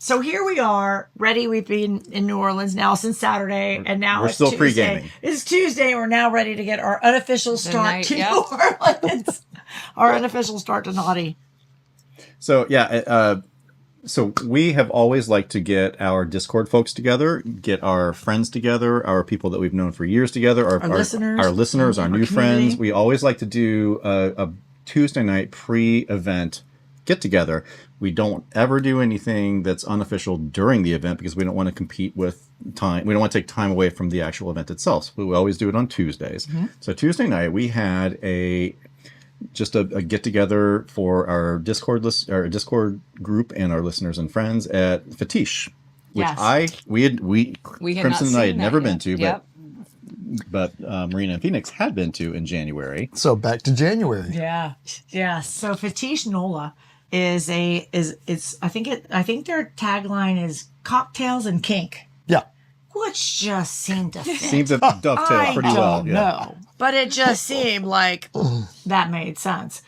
So here we are, ready. We've been in New Orleans now since Saturday, and now we're it's still Tuesday. pre-gaming. It's Tuesday, and we're now ready to get our unofficial start to New Orleans. Our unofficial start to Naughty. So yeah, so we have always liked to get our Discord folks together, get our friends together, our people that we've known for years together, our listeners, our new friends. We always like to do a Tuesday night pre-event get together. We don't ever do anything that's unofficial during the event because we don't want to compete with time. We don't want to take time away from the actual event itself. So we always do it on Tuesdays. Mm-hmm. So Tuesday night we had just a get together for our Discord group and our listeners and friends at Fetiche, which we Crimson and I had never been to, but Myrina and Phoenixx had been to in January. So back to January. Yeah. So Fetiche NOLA is I think their tagline is cocktails and kink. Yeah. Which just seemed to fit. Seemed to dovetail pretty well. No, but it just seemed like that made sense.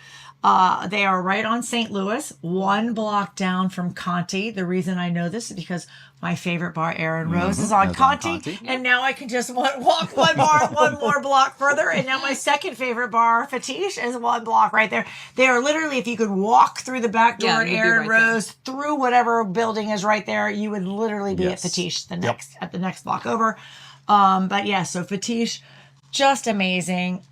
They are right on St. Louis, 1 block down from Conti. The reason I know this is because my favorite bar, Aaron Rose, is on Conti. And now I can just walk one more block further. And now my second favorite bar, Fetiche, is 1 block right there. They are literally, if you could walk through the back door at Aaron Rose, through whatever building is right there, you would literally be at Fetiche at the next block over. But yeah, so Fetiche, just amazing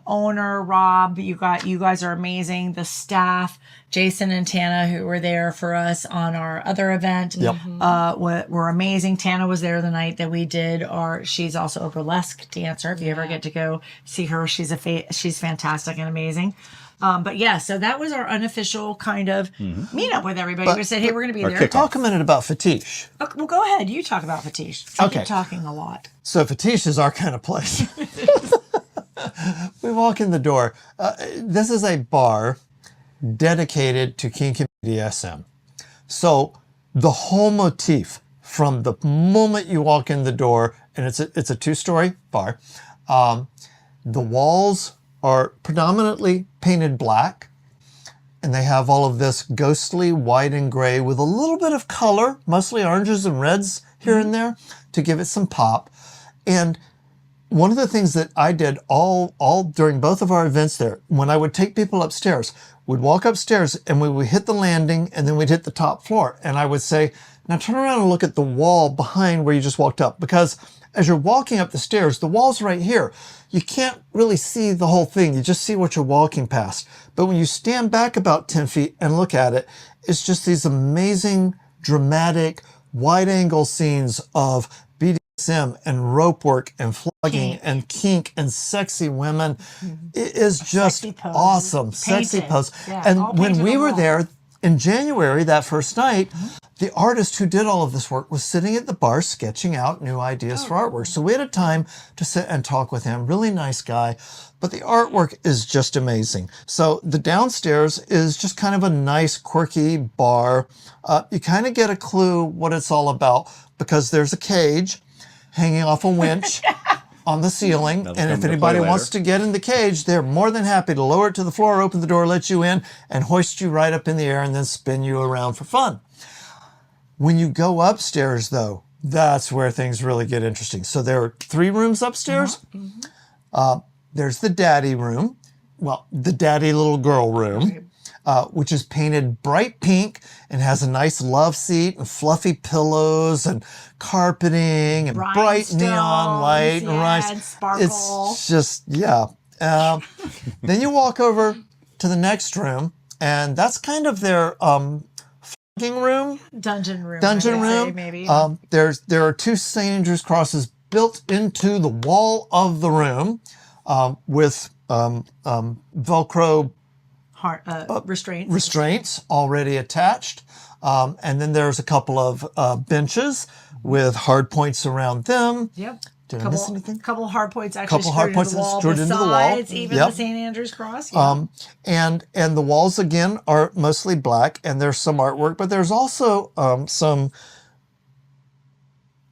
owner Rob. You guys are amazing. The staff, Jason and Tana, who were there for us on our other event, were amazing. Tana was there the night that we did she's also a burlesque dancer. If you ever get to go see her, she's fantastic and amazing. But yeah, so that was our unofficial kind of meetup with everybody. We said, hey, we're going to be there. Talk a minute about Fetiche. Okay, well, go ahead. You talk about Fetiche. I've been talking a lot. So Fetiche is our kind of place. We walk in the door. This is a bar dedicated to kink and BDSM. So the whole motif from the moment you walk in the door, and it's a 2-story bar, the walls are predominantly painted black, and they have all of this ghostly white and gray with a little bit of color, mostly oranges and reds here and there, to give it some pop. And one of the things that I did all during both of our events there, when I would take people upstairs, we'd walk upstairs and we would hit the landing and then we'd hit the top floor. And I would say, now turn around and look at the wall behind where you just walked up, because as you're walking up the stairs, the wall's right here. You can't really see the whole thing. You just see what you're walking past. But when you stand back about 10 feet and look at it, it's just these amazing, dramatic, wide-angle scenes of BDSM and rope work and flogging and kink and sexy women. It is just awesome. Sexy pose. Yeah, and when we were there in January, that first night, the artist who did all of this work was sitting at the bar sketching out new ideas for artwork. So we had a time to sit and talk with him. Really nice guy. But the artwork is just amazing. So the downstairs is just kind of a nice, quirky bar. You kind of get a clue what it's all about because there's a cage hanging off a winch on the ceiling. And if anybody wants to get in the cage, they're more than happy to lower it to the floor, open the door, let you in, and hoist you right up in the air and then spin you around for fun. When you go upstairs, though, that's where things really get interesting. So there are 3 rooms upstairs. There's the daddy room. Well, the daddy little girl room, which is painted bright pink and has a nice love seat and fluffy pillows and carpeting and bright neon light and sparkle. It's just, then you walk over to the next room, and that's kind of their dungeon room. Maybe. There are 2 St. Andrew's crosses built into the wall of the room with Velcro restraints already attached. And then there's a couple of benches with hard points around them. Yep. Did I miss anything? Couple hard points actually screwed into the wall. Even the St. Andrew's cross. Yeah. And the walls again are mostly black, and there's some artwork, but there's also some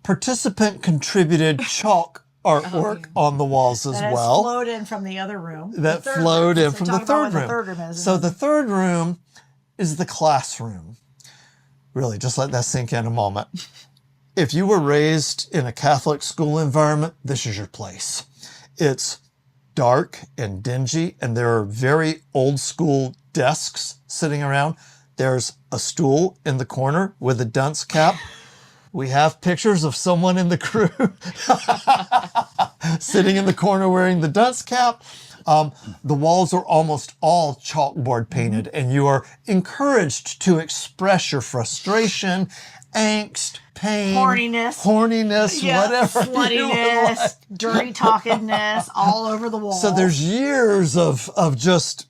participant contributed chalk artwork on the walls as well. That flowed in from the other room. That flowed in from the third room. So the third room is the classroom. really, just let that sink in a moment. If you were raised in a Catholic school environment, this is your place. It's dark and dingy, and there are very old school desks sitting around. There's a stool in the corner with a dunce cap. We have pictures of someone in the crew sitting in the corner wearing the dunce cap. The walls are almost all chalkboard painted, and you are encouraged to express your frustration, angst, pain, horniness, yeah, whatever, sluttiness, dirty talkedness, all over the wall. So there's years of just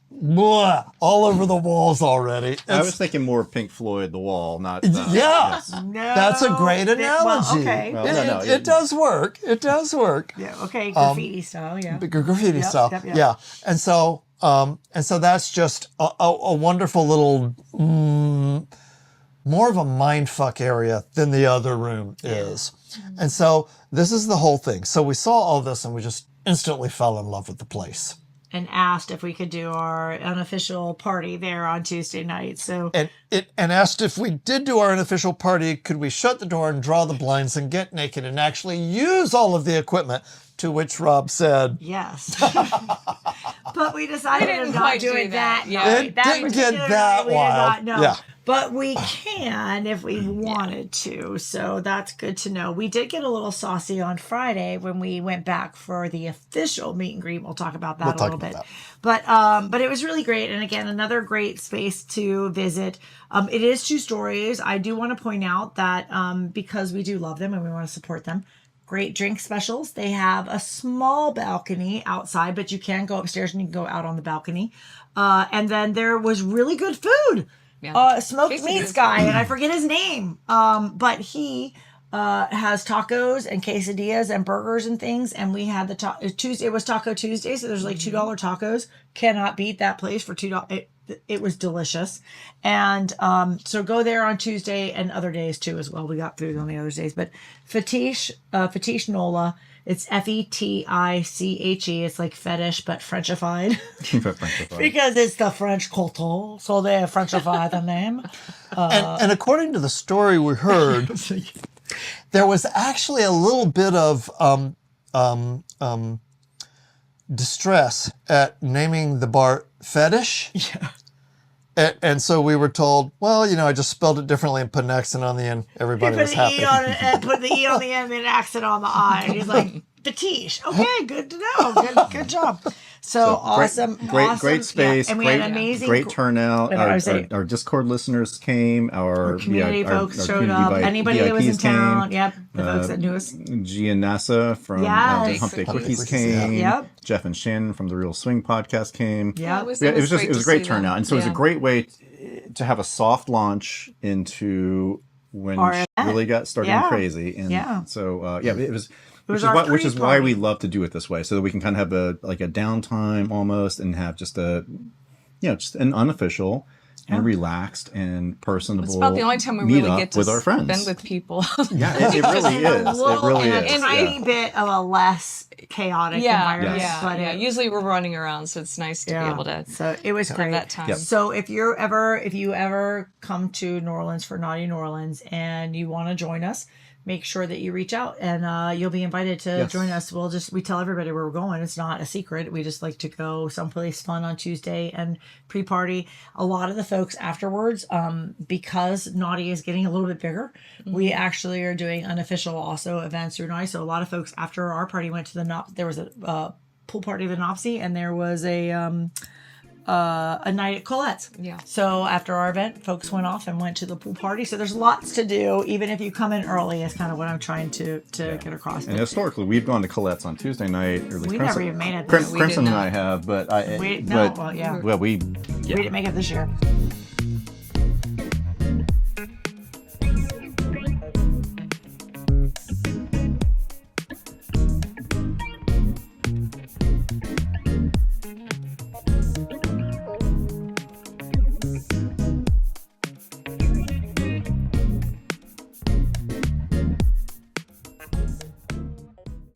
all over the walls already. I was thinking more Pink Floyd, The Wall, not yeah. Yes. No, that's a great analogy. Well, okay. Well, it does work. It does work. Yeah. Okay. Graffiti style. Yeah. Graffiti style. Yep. Yeah. And so that's just a wonderful little, more of a mindfuck area than the other room is. And so this is the whole thing. So we saw all this and we just instantly fell in love with the place. And asked if we could do our unofficial party there on Tuesday night. So and asked if we did do our unofficial party, could we shut the door and draw the blinds and get naked and actually use all of the equipment? To which Rob said, yes. But we decided to not do it that night. It didn't get that wild. Yeah. But we can if we wanted to. So that's good to know. We did get a little saucy on Friday when we went back for the official meet and greet. We'll talk about that a little bit. But it was really great. And again, another great space to visit. It is 2 stories. I do want to point out that because we do love them and we want to support them, great drink specials. They have a small balcony outside, but you can go upstairs and you can go out on the balcony. And then there was really good food. Yeah. Smoked meats guy, and I forget his name. But he has tacos and quesadillas and burgers and things. And we had the Tuesday. It was Taco Tuesday, so there's like $2 tacos. Cannot beat that place for $2. It was delicious. And so go there on Tuesday and other days too as well. We got food on the other days. But Fetiche Nola. It's Fetiche. It's like fetish, but Frenchified. Because it's the French culture, so they Frenchified the name. And according to the story we heard, there was actually a little bit of distress at naming the bar Fetish. Yeah. And so we were told, well, I just spelled it differently and put an accent on the end. Everybody was happy. Put the E on the end and an accent on the I. And he's like, Fetiche. Okay, good to know. Good job. So awesome. Great space. Yeah. And we had amazing. Great turnout. Our Discord listeners came. Our community folks showed up. Anybody that was in town. Yep. The folks that knew us. Gia and NASA from Hump Day Quickies came. Yep. Jeff and Shannon from the Real Swing podcast came. Yeah. It was a great turnout. And so it was a great way to have a soft launch into when it really got started crazy. And so it was. Which is why we love to do it this way, so that we can kind of have a downtime almost, and have just an unofficial and relaxed and personable. It's about the only time we really get to with our friends. Spend with people. Yeah, it really is. It really is. A tiny bit of a less chaotic environment. Yeah. Usually we're running around, so it's nice to be able to. So it was great. That time. Yep. So if you ever come to New Orleans for Naughty New Orleans and you want to join us, make sure that you reach out and you'll be invited to join us. We tell everybody where we're going. It's not a secret. We just like to go someplace fun on Tuesday and pre-party. A lot of the folks afterwards, because Naughty is getting a little bit bigger, we actually are doing unofficial also events through Naughty. So a lot of folks after our party went to there was a pool party of the Nopsy, and there was a night at Colette's. Yeah. So after our event, folks went off and went to the pool party. So there's lots to do, even if you come in early. Is kind of what I'm trying to get across. And historically, we've gone to Colette's on Tuesday night. We never even made it. Crimson and I have, but we didn't make it this year.